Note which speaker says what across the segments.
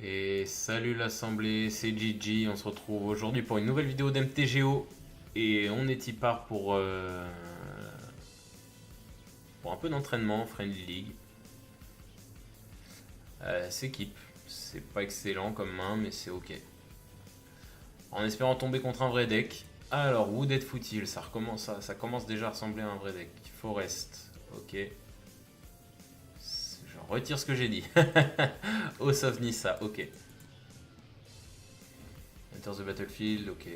Speaker 1: Et salut l'assemblée, c'est Gigi, on se retrouve aujourd'hui pour une nouvelle vidéo d'MTGO et on est y part pour un peu d'entraînement, Friendly League. S'équipe, c'est pas excellent comme main mais c'est ok. En espérant tomber contre un vrai deck. Alors, Wooded Footil, ça commence déjà à ressembler à un vrai deck. Forest, ok. Je retire ce que j'ai dit. House of Nissa, ok. Enter the Battlefield, ok.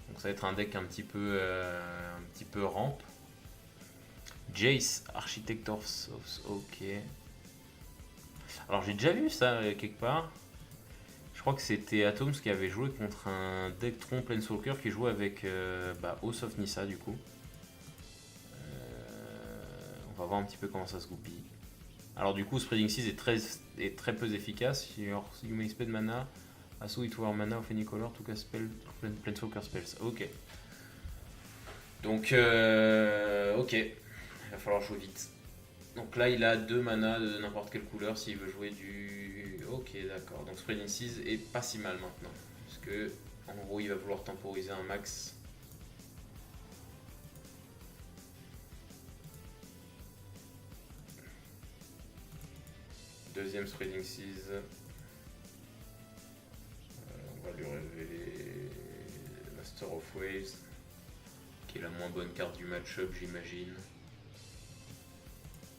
Speaker 1: Donc ça va être un deck un petit peu ramp. Jace, Architect of Souls, ok. Alors j'ai déjà vu ça quelque part. Je crois que c'était Atoms qui avait joué contre un deck Tron Planeswalker qui jouait avec House of Nissa du coup. On va voir un petit peu comment ça se goupille. Alors du coup Spreading Seas est très peu efficace. You may spend mana, Asso it were mana of any color, to cast spell, Planeswalker spells. Ok. Donc ok. Il va falloir jouer vite. Donc là, il a 2 mana de n'importe quelle couleur s'il veut jouer du... Ok, d'accord. Donc Spreading Seas est pas si mal maintenant. Parce que, en gros, il va vouloir temporiser un max. Deuxième Spreading Seas. On va lui révéler Master of Waves, qui est la moins bonne carte du match-up, j'imagine.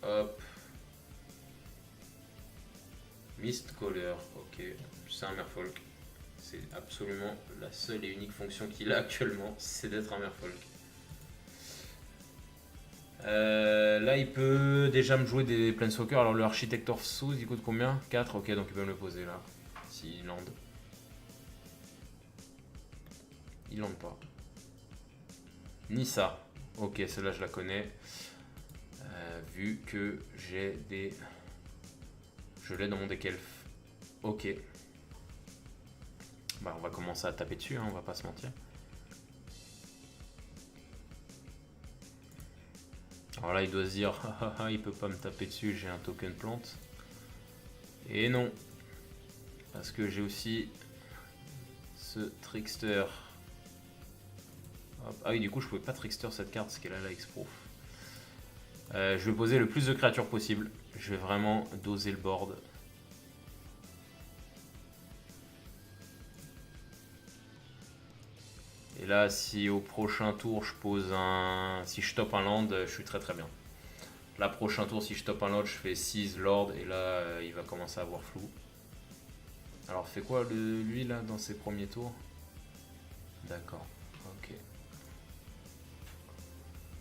Speaker 1: Hop. Mist Caller, ok. C'est un Merfolk. C'est absolument la seule et unique fonction qu'il a actuellement, c'est d'être un Merfolk. Là, il peut déjà me jouer des Planeswalkers. Alors, le Architect of Souls, il coûte combien? 4, ok, donc il peut me le poser là. S'il land. Il land pas. Nissa. Ok, celle-là, je la connais. Vu que j'ai des... Je l'ai dans mon deck elf. Ok. Bah, on va commencer à taper dessus, hein, on va pas se mentir. Alors là, il doit se dire, il peut pas me taper dessus, j'ai un token plante. Et non. Parce que j'ai aussi ce Trickster. Hop. Ah oui, du coup, je pouvais pas Trickster cette carte, parce qu'elle a la X-Proof. Je vais poser le plus de créatures possible. Je vais vraiment doser le board. Et là, si au prochain tour je pose un... Si je top un land, je suis très très bien. Là, prochain tour, si je top un land, je fais 6 lord et là, il va commencer à avoir flou. Alors, fait quoi lui là dans ses premiers tours? D'accord, ok.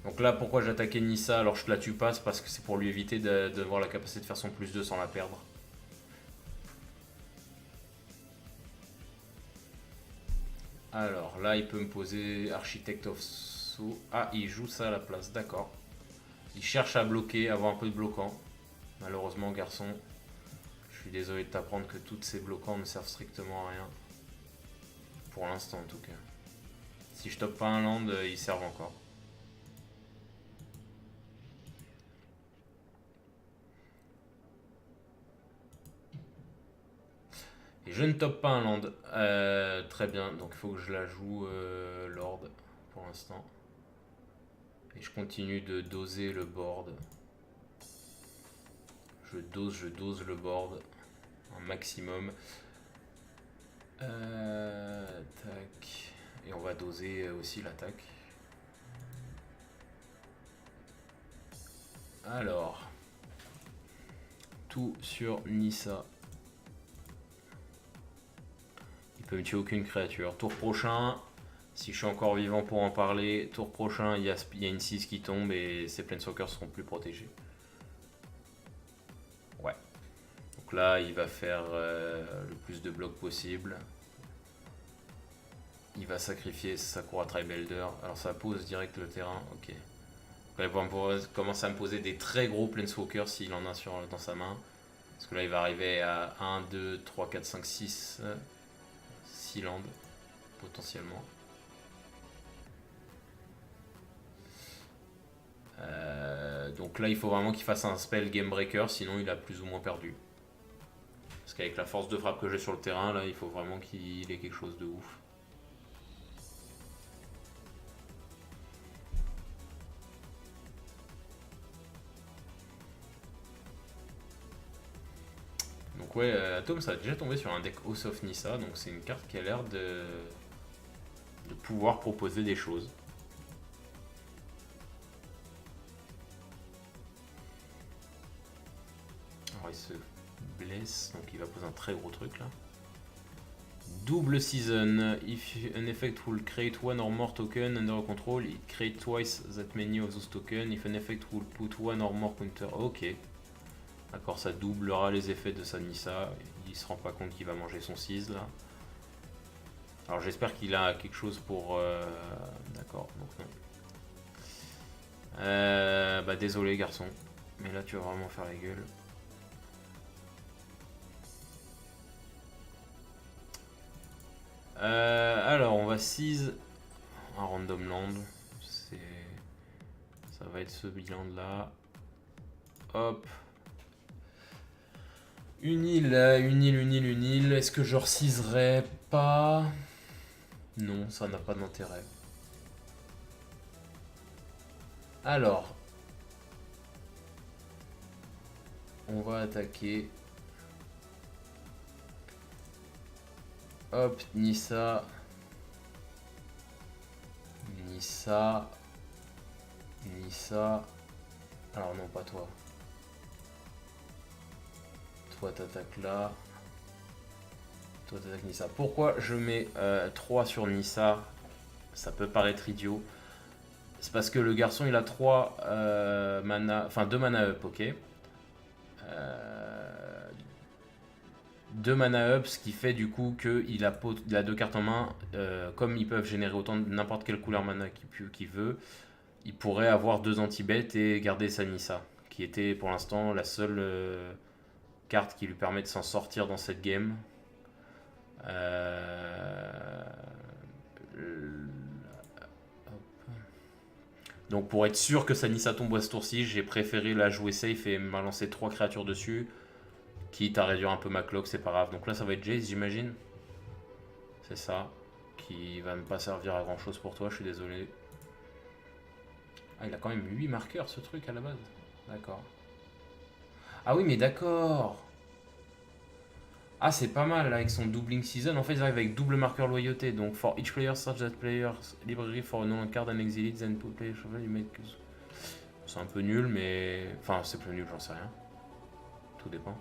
Speaker 1: Donc là, pourquoi j'attaquais Nissa alors je la tue pas? C'est parce que c'est pour lui éviter d'avoir la capacité de faire son plus 2 sans la perdre. Alors là, il peut me poser Architect of Souls. Ah, il joue ça à la place, d'accord. Il cherche à bloquer, avoir un peu de bloquant. Malheureusement, garçon, je suis désolé de t'apprendre que tous ces bloquants ne servent strictement à rien. Pour l'instant, en tout cas. Si je top pas un land, ils servent encore. Et je ne top pas un land. Très bien, donc il faut que je la joue Lord pour l'instant. Et je continue de doser le board. Je dose le board un maximum. Tac. Et on va doser aussi l'attaque. Alors. Tout sur Nissa. Il peut me tuer aucune créature. Tour prochain, si je suis encore vivant pour en parler, tour prochain, il y a une 6 qui tombe et ces Planeswalkers seront plus protégés. Ouais. Donc là, il va faire le plus de blocs possible. Il va sacrifier Sakura Tribe-Elder. Alors ça pose direct le terrain, ok. Là, il va commencer à me poser des très gros Planeswalkers s'il en a dans sa main. Parce que là, il va arriver à 1, 2, 3, 4, 5, 6... 6 landes, potentiellement. Donc là, il faut vraiment qu'il fasse un spell Game Breaker, sinon il a plus ou moins perdu. Parce qu'avec la force de frappe que j'ai sur le terrain, là, il faut vraiment qu'il ait quelque chose de ouf. Donc ouais, Atom, ça a déjà tombé sur un deck House of Nissa, donc c'est une carte qui a l'air de pouvoir proposer des choses. Alors il se blesse, donc il va poser un très gros truc là. Double season. If an effect will create one or more token under control, it creates twice that many of those tokens. If an effect will put one or more counter. Ok. D'accord, ça doublera les effets de sa Nissa. Il se rend pas compte qu'il va manger son 6 là. Alors j'espère qu'il a quelque chose pour... D'accord, donc non. Bah désolé garçon. Mais là tu vas vraiment faire la gueule. Alors on va seize un random land. Ça va être ce bilan là. Hop. Une île. Est-ce que je re-seizerai pas? Non, ça n'a pas d'intérêt. Alors. On va attaquer. Hop, Nissa. Alors non, pas toi. Toi t'attaques là. Toi t'attaques Nissa. Pourquoi je mets 3 sur Nissa? Ça peut paraître idiot. C'est parce que le garçon il a 3 mana, enfin 2 mana up, ok. 2 mana up, ce qui fait du coup qu'il a 2 cartes en main. Comme ils peuvent générer autant de n'importe quelle couleur mana qu'il veut, il pourrait avoir 2 anti-bêtes et garder sa Nissa, qui était pour l'instant la seule carte qui lui permet de s'en sortir dans cette game. Donc pour être sûr que sa Nissa tombe à ce tour-ci, j'ai préféré la jouer safe et m'a lancé 3 créatures dessus. Quitte à réduire un peu ma clock, c'est pas grave. Donc là ça va être Jace, j'imagine. C'est ça. Qui va ne pas servir à grand chose pour toi, je suis désolé. Ah, il a quand même 8 marqueurs ce truc à la base. D'accord. Ah oui, mais d'accord. Ah, c'est pas mal là, avec son doubling season. En fait, il arrive avec double marqueur loyauté. Donc, for each player, search that player's library for a non-card and exile it, then put play shuffle, you make. C'est un peu nul, mais. Enfin, c'est plus nul, j'en sais rien. Tout dépend.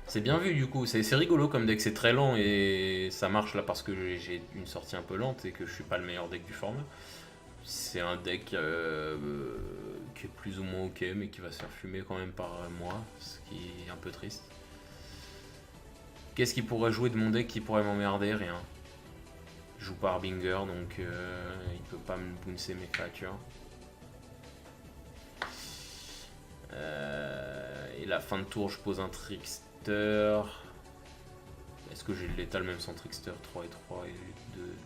Speaker 1: C'est bien vu du coup, c'est rigolo comme deck, c'est très lent et ça marche là parce que j'ai une sortie un peu lente et que je suis pas le meilleur deck du format. C'est un deck qui est plus ou moins ok mais qui va se faire fumer quand même par moi, ce qui est un peu triste. Qu'est-ce qui pourrait jouer de mon deck qui pourrait m'emmerder? Rien. Je joue pas Harbinger donc il peut pas me bouncer mes créatures. Et la fin de tour je pose un Trickster. Est-ce que j'ai le létal même sans Trickster? 3 et 3 et 2,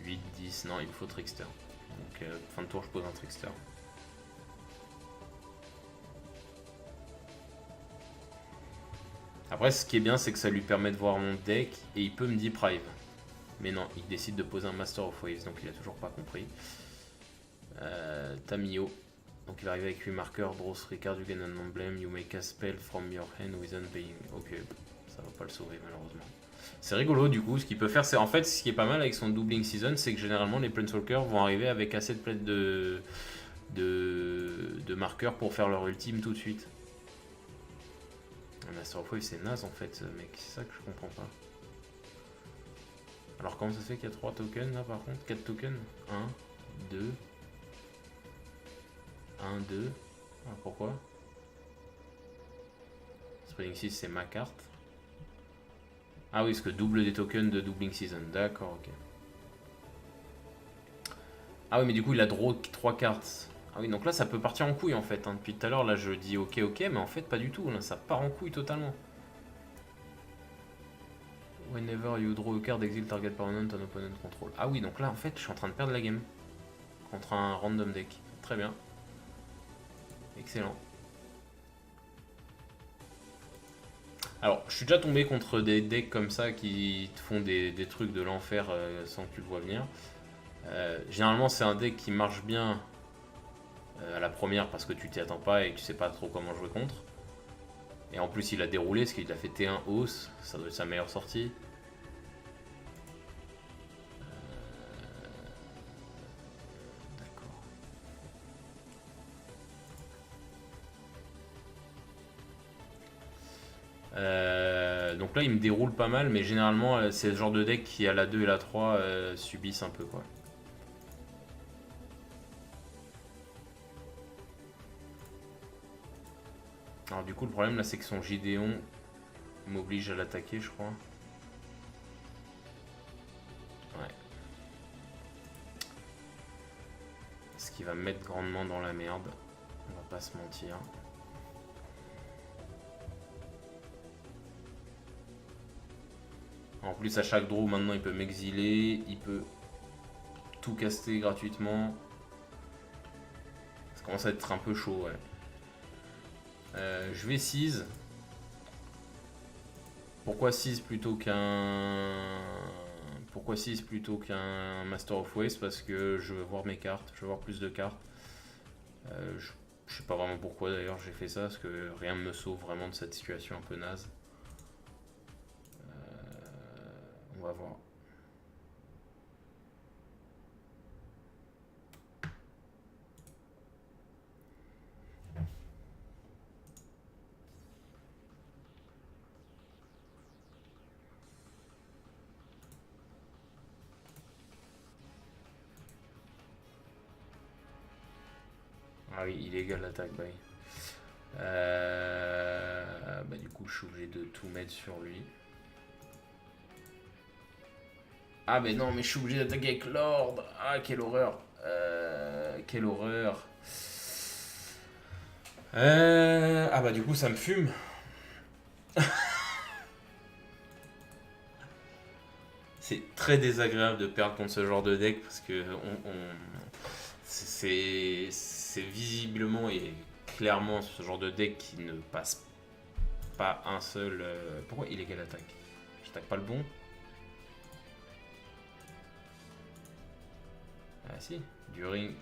Speaker 1: 8, 10. Non, il me faut Trickster. Donc fin de tour, je pose un Trickster. Après, ce qui est bien, c'est que ça lui permet de voir mon deck et il peut me deprive. Mais non, il décide de poser un Master of Waves, donc il a toujours pas compris. Tamio. Donc il va arriver avec 8 marqueurs, draw 3 cards, you gain an emblem, you make a spell from your hand without paying. Ok, ça va pas le sauver malheureusement. C'est rigolo du coup, ce qu'il peut faire, c'est en fait ce qui est pas mal avec son doubling season, c'est que généralement les Planeswalkers vont arriver avec assez de plates de marqueurs pour faire leur ultime tout de suite. Master of Wave c'est naze en fait, mec, c'est ça que je comprends pas. Alors comment ça se fait qu'il y a 3 tokens là par contre? 4 tokens? 1, 2... 1, 2. Ah, pourquoi? Spreading 6 c'est ma carte. Ah oui, parce que double des tokens de doubling season. D'accord, ok. Ah oui, mais du coup il a draw 3 cartes. Ah oui, donc là ça peut partir en couille en fait. Hein. Depuis tout à l'heure, là je dis ok, mais en fait pas du tout. Là, ça part en couille totalement. Whenever you draw a card, exile target permanent on opponent control. Ah oui, donc là en fait je suis en train de perdre la game. Contre un random deck. Très bien. Excellent. Alors, je suis déjà tombé contre des decks comme ça qui te font des trucs de l'enfer sans que tu le vois venir. Généralement, c'est un deck qui marche bien à la première parce que tu t'y attends pas et que tu sais pas trop comment jouer contre. Et en plus, il a déroulé parce qu'il a fait T1 hausse, ça doit être sa meilleure sortie. D'accord. Donc là, il me déroule pas mal, mais généralement, c'est le genre de deck qui, à la 2 et la 3, subissent un peu, quoi. Alors du coup, le problème là, c'est que son Gideon m'oblige à l'attaquer, je crois. Ouais. Ce qui va me mettre grandement dans la merde. On va pas se mentir. En plus, à chaque draw, maintenant, il peut m'exiler. Il peut tout caster gratuitement. Ça commence à être un peu chaud, ouais. Je vais 6. Pourquoi 6 plutôt qu'un... Pourquoi 6 plutôt qu'un Master of Waste? Parce que je veux voir mes cartes, je veux voir plus de cartes. Je sais pas vraiment pourquoi d'ailleurs j'ai fait ça, parce que rien ne me sauve vraiment de cette situation un peu naze. On va voir. Ah oui, illégal l'attaque, bah oui. Bah du coup, je suis obligé de tout mettre sur lui. Ah mais non, mais je suis obligé d'attaquer avec Lord. Ah, quelle horreur. Quelle horreur. Ah bah du coup, ça me fume. C'est très désagréable de perdre contre ce genre de deck parce que c'est visiblement et clairement ce genre de deck qui ne passe pas un seul. Pourquoi illégal attaque? J'attaque pas le bon? Ah si. During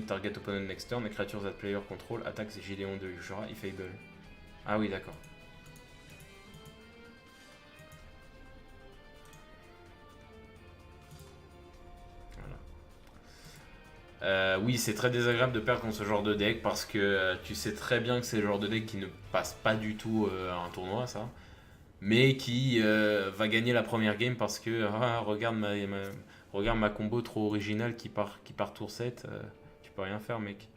Speaker 1: target opponent next turn, the creatures that player control attack the Gideon de Yujura if able. Ah oui, d'accord. Oui, c'est très désagréable de perdre contre ce genre de deck parce que tu sais très bien que c'est le genre de deck qui ne passe pas du tout à un tournoi, ça. Mais qui va gagner la première game parce que regarde ma combo trop originale qui part tour 7. Tu peux rien faire, mec.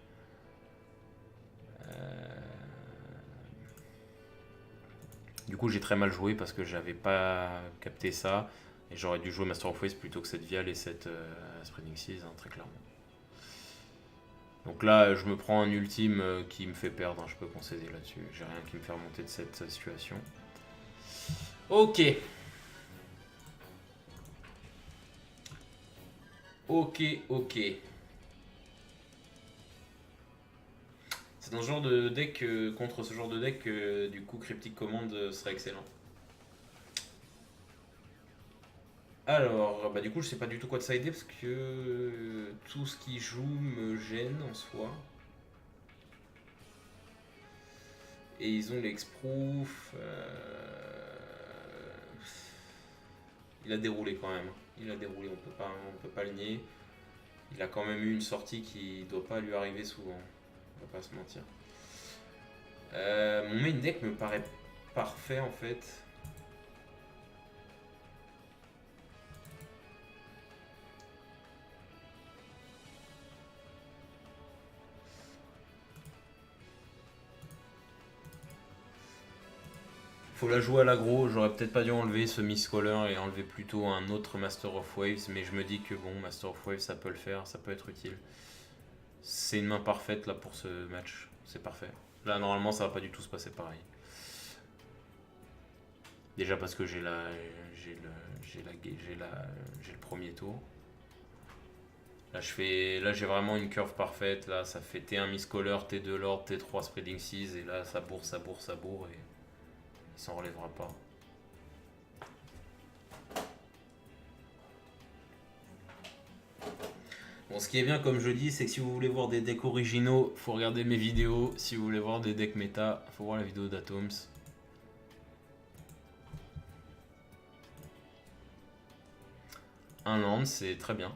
Speaker 1: Du coup, j'ai très mal joué parce que j'avais pas capté ça. Et j'aurais dû jouer Master of Waste plutôt que cette Vial et cette Spreading Seas, hein, très clairement. Donc là, je me prends un ultime qui me fait perdre, hein, je peux concéder là-dessus. J'ai rien qui me fait remonter de cette situation. Ok. Ok, ok. C'est dans ce genre de deck, contre ce genre de deck, que du coup Cryptic Command serait excellent. Alors, bah du coup, je sais pas du tout quoi de sider parce que tout ce qui joue me gêne en soi. Et ils ont l'exproof. Il a déroulé quand même. Il a déroulé, on peut pas le nier. Il a quand même eu une sortie qui doit pas lui arriver souvent. On va pas se mentir. Mon main deck me paraît parfait en fait. Faut la jouer à l'aggro, j'aurais peut-être pas dû enlever ce Miss Caller et enlever plutôt un autre Master of Waves, mais je me dis que bon, Master of Waves ça peut le faire, ça peut être utile. C'est une main parfaite là pour ce match, c'est parfait. Là normalement ça va pas du tout se passer pareil. Déjà parce que j'ai le premier tour. Là j'ai vraiment une curve parfaite, là ça fait T1 Miss Caller, T2 Lord, T3 Spreading Seas et là ça bourre et Il s'en relèvera pas. Bon, ce qui est bien, comme je dis, c'est que si vous voulez voir des decks originaux, faut regarder mes vidéos. Si vous voulez voir des decks méta, faut voir la vidéo d'Atoms. Un land, c'est très bien.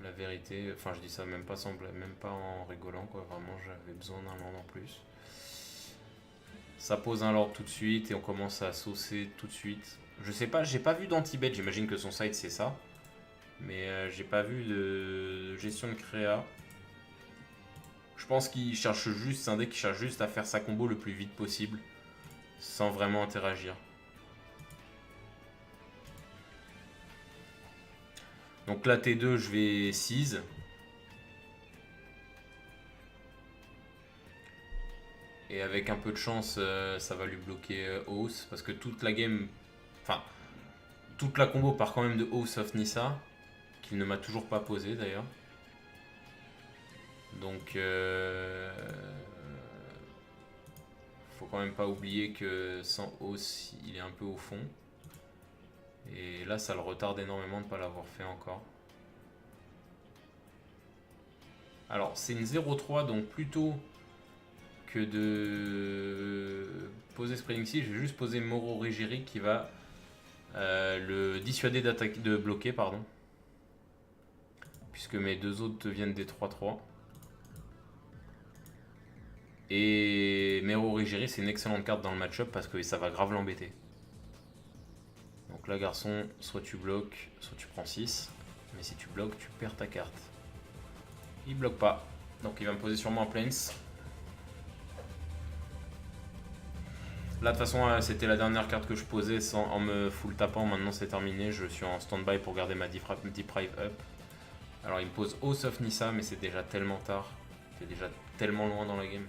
Speaker 1: La vérité, enfin je dis ça même pas en rigolant quoi. Vraiment, j'avais besoin d'un land en plus. Ça pose un lord tout de suite et on commence à saucer tout de suite. Je sais pas, j'ai pas vu d'anti-bet. J'imagine que son side c'est ça. Mais j'ai pas vu de gestion de créa. Je pense qu'il cherche juste, c'est un deck qui cherche juste à faire sa combo le plus vite possible. Sans vraiment interagir. Donc là T2 je vais 6. Et avec un peu de chance ça va lui bloquer Hauss. Parce que toute la game... Enfin, toute la combo part quand même de Hauss sauf Nissa. Qu'il ne m'a toujours pas posé d'ailleurs. Donc faut quand même pas oublier que sans Hauss il est un peu au fond. Et là ça le retarde énormément de ne pas l'avoir fait encore. Alors c'est une 0-3 donc plutôt que de poser Spreading Siege, je vais juste poser Moro Rigiri qui va le dissuader d'attaquer, de bloquer pardon. Puisque mes deux autres deviennent des 3-3. Et Mero Rigiri c'est une excellente carte dans le match-up parce que ça va grave l'embêter. Donc là garçon, soit tu bloques, soit tu prends 6. Mais si tu bloques, tu perds ta carte. Il bloque pas. Donc il va me poser sûrement en plains. Là de toute façon c'était la dernière carte que je posais en me full tapant. Maintenant c'est terminé, je suis en stand-by pour garder ma deep drive up. Alors il me pose Hauss of Nissa mais c'est déjà tellement tard. C'est déjà tellement loin dans la game.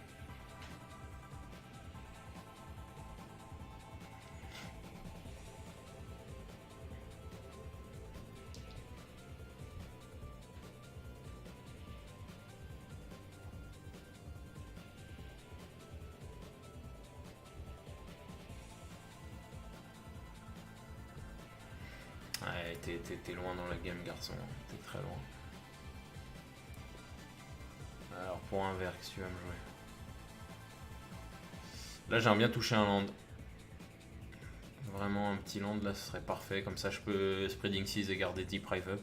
Speaker 1: Ouais, t'es loin dans la game garçon, t'es très loin. Alors pour un vert, qu'est-ce que tu vas me jouer? Là j'aimerais bien toucher un land. Vraiment un petit land là ce serait parfait, comme ça je peux spreading 6 et garder deep drive up.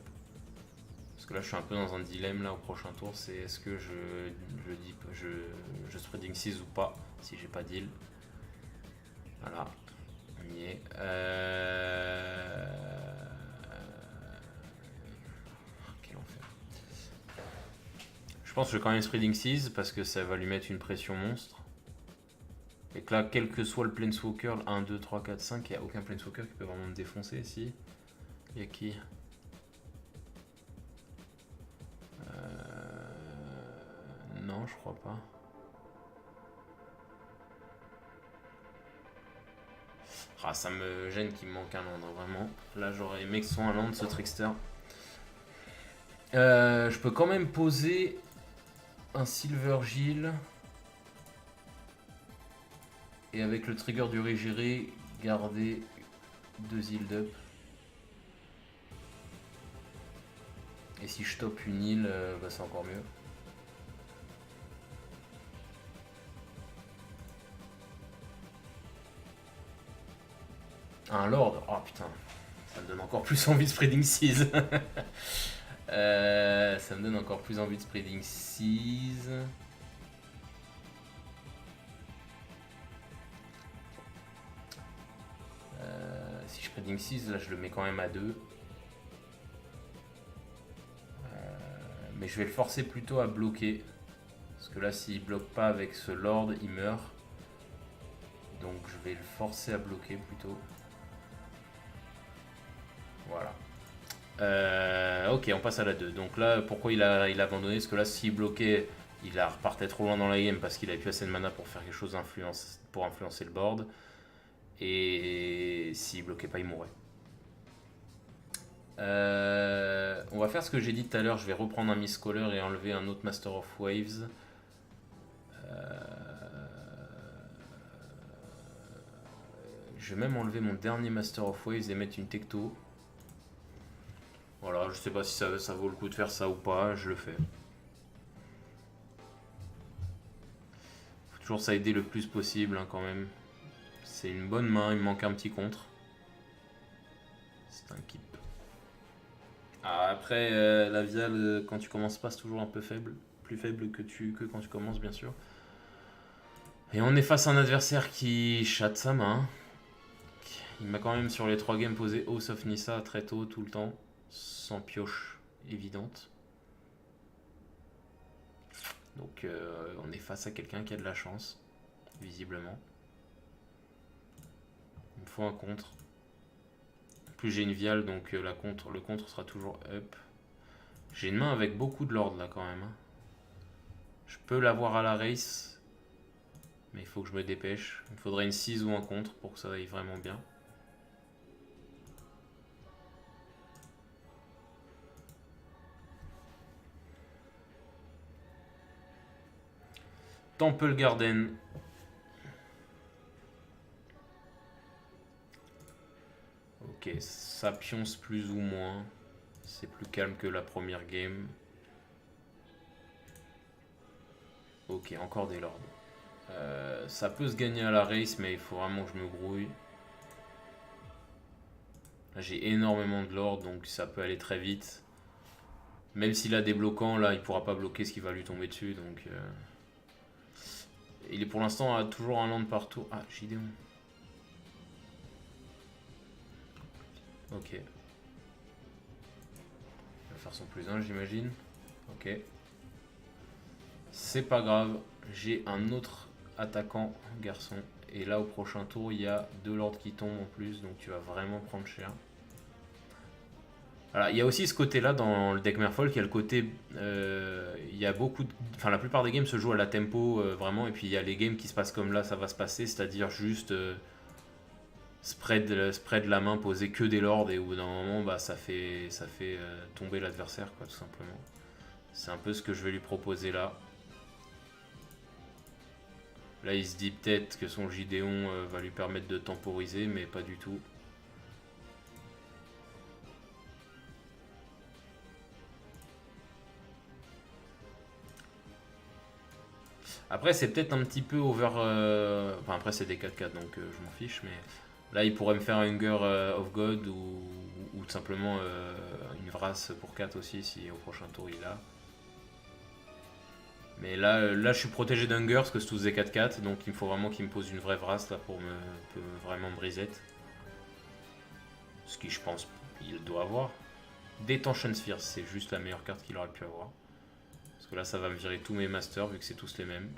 Speaker 1: Parce que là je suis un peu dans un dilemme là au prochain tour, c'est est-ce que je spreading 6 ou pas si j'ai pas deal. Voilà, on y est. Quel enfer. Je pense que je vais quand même spreading 6 parce que ça va lui mettre une pression monstre. Et que là, quel que soit le Planeswalker, 1, 2, 3, 4, 5, il n'y a aucun Planeswalker qui peut vraiment me défoncer ici. Il y a qui? Non, je crois pas. Ah, ça me gêne qu'il me manque un land, vraiment. Là, j'aurais aimé que ce soit un land, ce Trickster. Je peux quand même poser un Silvergill. Et avec le trigger du Rigiri, garder 2 îles d'up. Et si je top une île, bah c'est encore mieux. Un lord, oh putain, ça me donne encore plus envie de spreading 6. Ça me donne encore plus envie de spreading 6. Si je spreading 6, là je le mets quand même à 2. Mais je vais le forcer plutôt à bloquer. Parce que là s'il bloque pas avec ce lord, il meurt. Donc je vais le forcer à bloquer plutôt. Voilà. Ok, on passe à la 2. Donc là, pourquoi il a abandonné? Parce que là, s'il bloquait, il a repartait trop loin dans la game parce qu'il avait plus assez de mana pour faire quelque chose pour influencer le board. Et s'il bloquait pas, il mourrait. On va faire ce que j'ai dit tout à l'heure. Je vais reprendre un Mistcaller et enlever un autre Master of Waves. Je vais même enlever mon dernier Master of Waves et mettre une Tecto. Voilà, je sais pas si ça vaut le coup de faire ça ou pas, je le fais. Faut toujours ça aider le plus possible hein, quand même. C'est une bonne main, il me manque un petit contre. C'est un keep. Ah, après, la viale, quand tu commences pas, c'est toujours un peu faible. Plus faible que quand tu commences, bien sûr. Et on est face à un adversaire qui chatte sa main. Il m'a quand même sur les 3 games posé House of Nissa très tôt, tout le temps. Sans pioche évidente. Donc on est face à quelqu'un qui a de la chance, visiblement. Il me faut un contre. En plus j'ai une viale, donc le contre sera toujours up. J'ai une main avec beaucoup de lord là quand même. Je peux l'avoir à la race, mais il faut que je me dépêche. Il me faudrait une 6 ou un contre pour que ça aille vraiment bien. Temple Garden. Ok, ça pionce plus ou moins. C'est plus calme que la première game. Ok, encore des lords. Ça peut se gagner à la race, mais il faut vraiment que je me grouille. Là, j'ai énormément de lords, donc ça peut aller très vite. Même s'il a des bloquants, là, il pourra pas bloquer ce qui va lui tomber dessus. Donc, il est pour l'instant à toujours un land par tour. Ah, Gideon. Ok. Il va faire son plus 1, j'imagine. Ok. C'est pas grave. J'ai un autre attaquant, garçon. Et là, au prochain tour, il y a 2 lords qui tombent en plus. Donc, tu vas vraiment prendre cher. Alors, il y a aussi ce côté-là dans le deck Merfolk, il y a le côté. Il y a beaucoup de, enfin, la plupart des games se jouent à la tempo, vraiment. Et puis, il y a les games qui se passent comme là, ça va se passer. C'est-à-dire juste spread la main, poser que des lords. Et au bout d'un moment, bah, ça fait tomber l'adversaire, quoi, tout simplement. C'est un peu ce que je vais lui proposer là. Là, il se dit peut-être que son Gideon va lui permettre de temporiser, mais pas du tout. Après, c'est peut-être un petit peu over. Enfin, après, c'est des 4-4, donc je m'en fiche, mais là, il pourrait me faire un Hunger of God ou tout simplement une Vrasse pour 4 aussi, si au prochain tour il a. Mais là, je suis protégé d'Hunger parce que c'est tous des 4-4, donc il me faut vraiment qu'il me pose une vraie Vrasse là pour vraiment me brisette. Ce qui, je pense, il doit avoir. Detention Sphere, c'est juste la meilleure carte qu'il aurait pu avoir. Parce que là, ça va me virer tous mes masters vu que c'est tous les mêmes.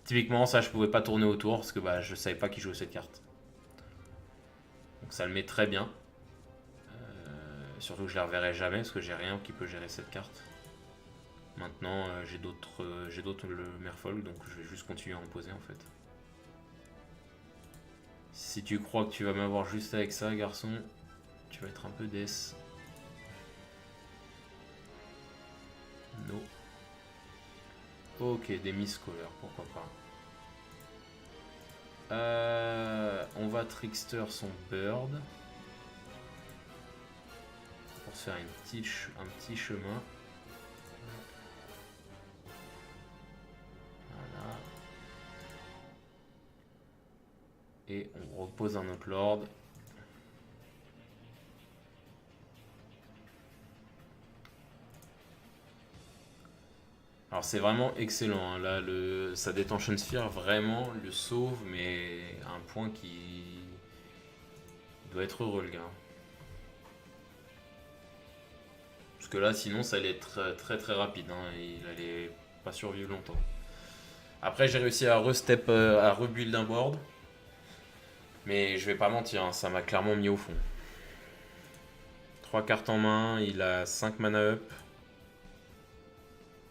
Speaker 1: Typiquement, ça, je pouvais pas tourner autour parce que bah, je savais pas qui jouait cette carte. Donc ça le met très bien. Surtout que je la reverrai jamais parce que j'ai rien qui peut gérer cette carte. Maintenant, j'ai d'autres le Merfolk, donc je vais juste continuer à en poser en fait. Si tu crois que tu vas m'avoir juste avec ça, garçon, tu vas être un peu déçu. No. Ok, des Miss Color, pourquoi pas. On va Trickster son Bird. Pour se faire un petit chemin. Voilà. Et on repose un autre Lord. Alors c'est vraiment excellent, hein. Là sa Detention Sphere vraiment le sauve, mais à un point qui doit être heureux le gars. Parce que là sinon ça allait être très très rapide, hein. Il allait pas survivre longtemps. Après j'ai réussi à à rebuild un board, mais je vais pas mentir, hein, ça m'a clairement mis au fond. 3 cartes en main, il a 5 mana up.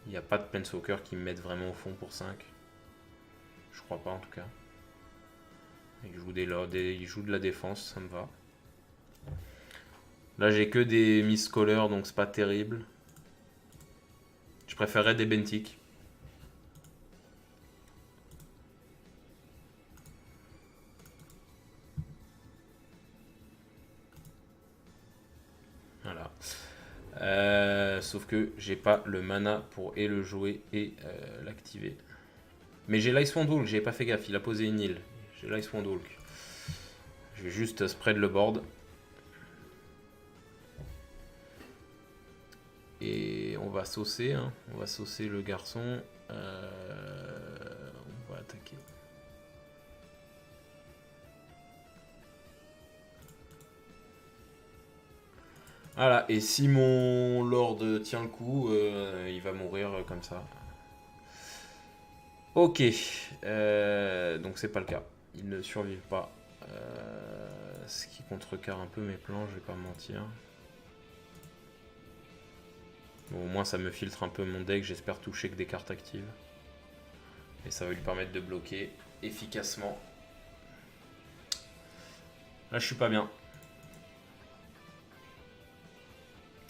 Speaker 1: Il n'y a pas de Planeswalker qui me mette vraiment au fond pour 5. Je crois pas en tout cas. Il joue il joue de la défense, ça me va. Là j'ai que des Miss Color, donc c'est pas terrible. Je préférerais des Bentic. sauf que j'ai pas le mana pour et le jouer et l'activer. Mais j'ai l'Icewind Walk, j'ai pas fait gaffe, il a posé une île. J'ai l'Icewind Walk. Je vais juste spread le board. Et on va saucer, hein. On va saucer le garçon. On va attaquer. Voilà, et si mon lord tient le coup, il va mourir comme ça. Ok, donc c'est pas le cas. Il ne survit pas. Ce qui contrecarre un peu mes plans, je vais pas mentir. Bon, au moins ça me filtre un peu mon deck, j'espère toucher que des cartes actives. Et ça va lui permettre de bloquer efficacement. Là je suis pas bien.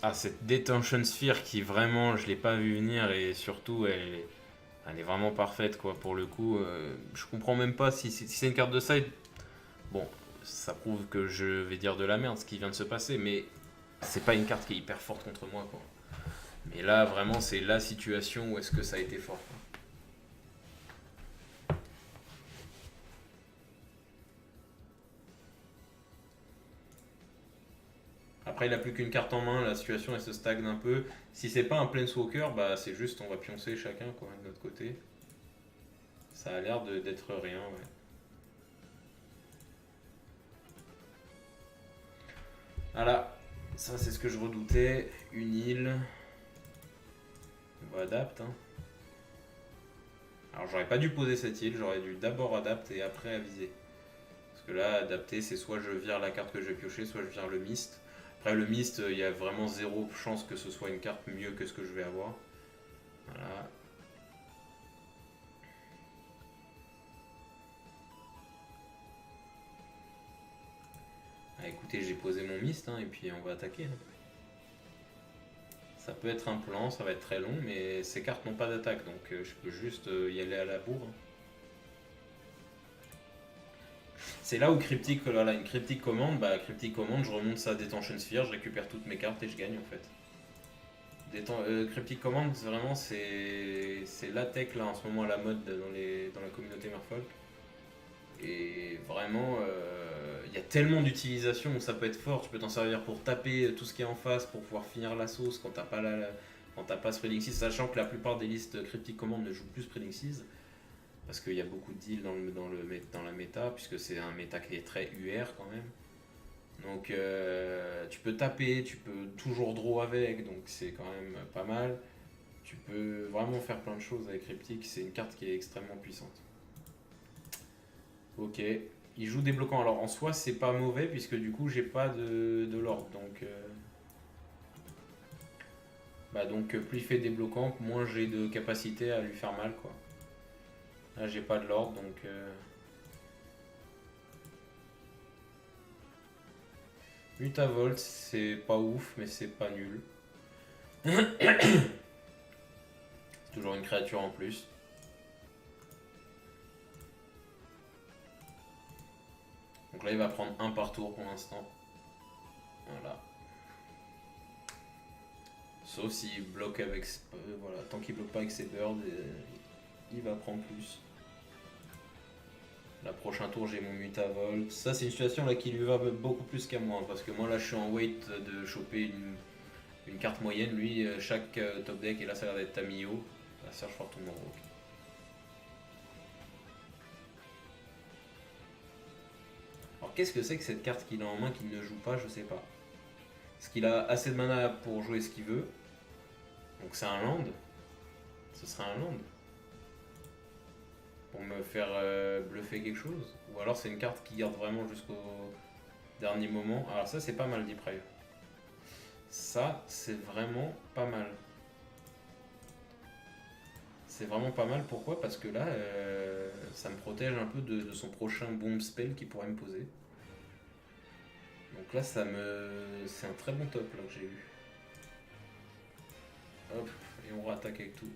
Speaker 1: Ah, cette Detention Sphere qui vraiment je l'ai pas vu venir et surtout elle est vraiment parfaite quoi pour le coup. Je comprends même pas si c'est une carte de side. Bon, ça prouve que je vais dire de la merde ce qui vient de se passer, mais c'est pas une carte qui est hyper forte contre moi quoi. Mais là vraiment c'est la situation où est-ce que ça a été fort. Après il a plus qu'une carte en main, la situation elle se stagne un peu. Si c'est pas un Planeswalker, bah c'est juste on va pioncer chacun quoi de notre côté. Ça a l'air d'être rien ouais. Voilà, ça c'est ce que je redoutais, une île. On va adapter. Hein. Alors j'aurais pas dû poser cette île, j'aurais dû d'abord adapter et après aviser. Parce que là, adapter, c'est soit je vire la carte que je vais piocher, soit je vire le mist. Après le mist, il y a vraiment zéro chance que ce soit une carte mieux que ce que je vais avoir. Voilà. Ah, écoutez, j'ai posé mon mist hein, et puis on va attaquer. Hein. Ça peut être un plan, ça va être très long, mais ces cartes n'ont pas d'attaque, donc je peux juste y aller à la bourre. C'est là où Cryptic, voilà, une Cryptic commande, bah Cryptic commande, je remonte sa Detention Sphere, je récupère toutes mes cartes et je gagne en fait. Cryptic commande, vraiment c'est la tech là en ce moment à la mode dans la communauté Merfolk. Et vraiment, il y a tellement d'utilisation où ça peut être fort. Tu peux t'en servir pour taper tout ce qui est en face, pour pouvoir finir la sauce quand t'as pas quand t'as pas Spreading 6, sachant que la plupart des listes Cryptic Command ne jouent plus Spreading 6, parce qu'il y a beaucoup de deals dans la méta, puisque c'est un méta qui est très UR quand même. Donc tu peux taper, tu peux toujours draw avec, donc c'est quand même pas mal. Tu peux vraiment faire plein de choses avec Cryptic, c'est une carte qui est extrêmement puissante. Ok, il joue des bloquants. Alors en soi, c'est pas mauvais puisque du coup, j'ai pas de lord. Donc, plus il fait des bloquants, moins j'ai de capacité à lui faire mal quoi. Là, j'ai pas de lord donc. Mutavolt, c'est pas ouf, mais c'est pas nul. C'est toujours une créature en plus. Donc là, il va prendre un par tour pour l'instant. Voilà. Sauf s'il bloque avec. Voilà, tant qu'il bloque pas avec ses birds, il va prendre plus. La prochain tour, j'ai mon Mutavolt. Ça, c'est une situation là qui lui va beaucoup plus qu'à moi. Parce que moi, là, je suis en wait de choper une carte moyenne. Lui, chaque top deck, et là, ça a l'air d'être Tamio. La Search for Tomorrow. Alors, qu'est-ce que c'est que cette carte qu'il a en main qu'il ne joue pas? Je sais pas. Est-ce qu'il a assez de mana pour jouer ce qu'il veut? Donc, c'est un land. Ce serait un land. Pour me faire bluffer quelque chose. Ou alors, c'est une carte qui garde vraiment jusqu'au dernier moment. Alors, ça, c'est pas mal, Deep Rave. Ça, c'est vraiment pas mal. C'est vraiment pas mal, pourquoi? Parce que là, ça me protège un peu de son prochain bomb spell qu'il pourrait me poser. Donc là, c'est un très bon top là que j'ai eu. Hop, et on rattaque avec tout.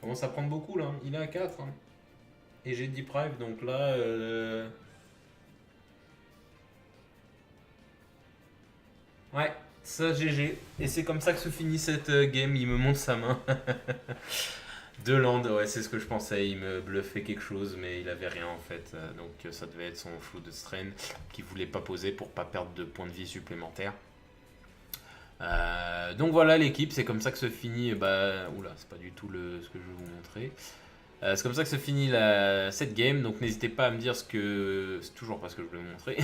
Speaker 1: commence à prendre beaucoup là. Il est à 4. Hein. Et j'ai deprive, donc là. Ouais, ça GG. Et c'est comme ça que se finit cette game. Il me montre sa main. De land, ouais, c'est ce que je pensais. Il me bluffait quelque chose, mais il avait rien en fait. Donc ça devait être son flou de strain qu'il voulait pas poser pour pas perdre de points de vie supplémentaires. Donc voilà l'équipe, c'est comme ça que se finit. Oula, c'est pas du tout ce que je vais vous montrer. C'est comme ça que se finit cette game. Donc n'hésitez pas à me dire ce que. C'est toujours pas ce que je voulais vous montrer.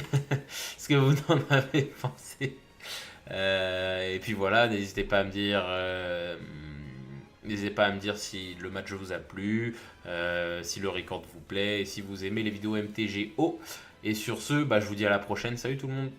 Speaker 1: Ce que vous en avez pensé. Et puis voilà, n'hésitez pas à me dire. N'hésitez pas à me dire si le match vous a plu, si le record vous plaît, et si vous aimez les vidéos MTGO. Et sur ce, je vous dis à la prochaine. Salut tout le monde!